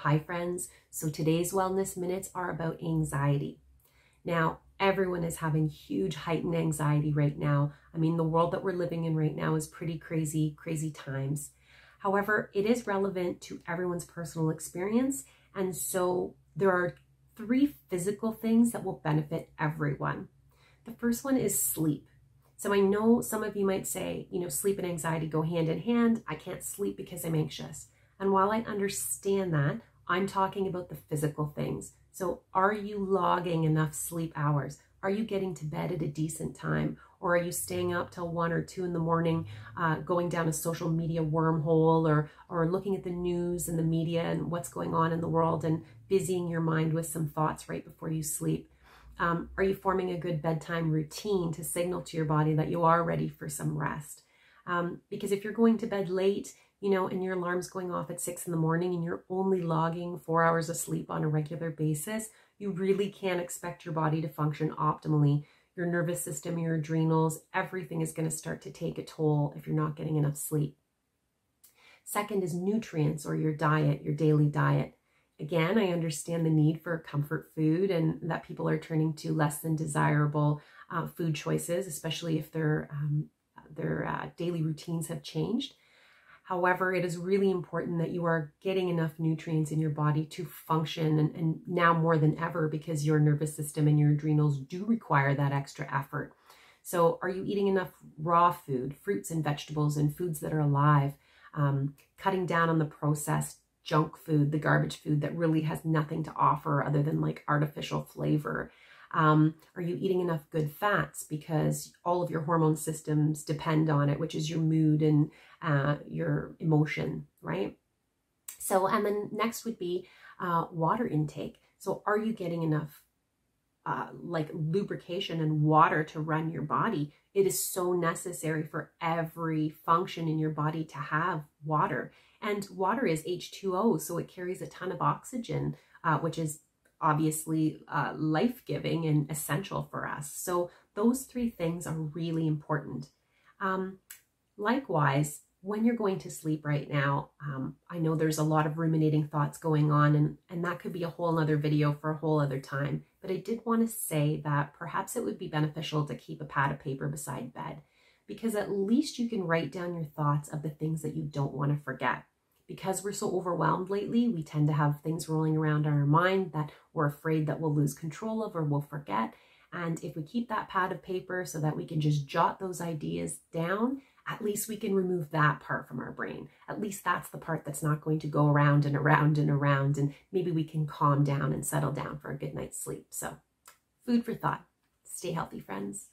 Hi friends, so today's Wellness Minutes are about anxiety. Now, everyone is having huge heightened anxiety right now. I mean, the world that we're living in right now is pretty crazy, crazy times. However, it is relevant to everyone's personal experience, and so there are 3 physical things that will benefit everyone. The first one is sleep. So I know some of you might say, sleep and anxiety go hand in hand. I can't sleep because I'm anxious. And while I understand that, I'm talking about the physical things. So are you logging enough sleep hours? Are you getting to bed at a decent time? Or are you staying up till 1 or 2 in the morning, going down a social media wormhole or looking at the news and the media and what's going on in the world and busying your mind with some thoughts right before you sleep? Are you forming a good bedtime routine to signal to your body that you are ready for some rest? Because if you're going to bed late, and your alarm's going off at 6 in the morning and you're only logging 4 hours of sleep on a regular basis, you really can't expect your body to function optimally. Your nervous system, your adrenals, everything is going to start to take a toll if you're not getting enough sleep. Second is nutrients, or your diet, your daily diet. Again, I understand the need for comfort food and that people are turning to less than desirable food choices, especially if their daily routines have changed. However, it is really important that you are getting enough nutrients in your body to function, and now more than ever, because your nervous system and your adrenals do require that extra effort. So are you eating enough raw food, fruits and vegetables and foods that are alive, cutting down on the processed junk food, the garbage food that really has nothing to offer other than like artificial flavor? Are you eating enough good fats, because all of your hormone systems depend on it, which is your mood and your emotion, right? So, and then next would be water intake. So are you getting enough like lubrication and water to run your body? It is so necessary for every function in your body to have water. And water is H2O, so it carries a ton of oxygen, which is obviously life-giving and essential for us. So those 3 things are really important. Likewise, when you're going to sleep right now, I know there's a lot of ruminating thoughts going on, and that could be a whole other video for a whole other time. But I did want to say that perhaps it would be beneficial to keep a pad of paper beside bed, because at least you can write down your thoughts of the things that you don't want to forget. Because we're so overwhelmed lately, we tend to have things rolling around in our mind that we're afraid that we'll lose control of or we'll forget. And if we keep that pad of paper so that we can just jot those ideas down, at least we can remove that part from our brain. At least that's the part that's not going to go around and around and around, and maybe we can calm down and settle down for a good night's sleep. So, food for thought. Stay healthy, friends.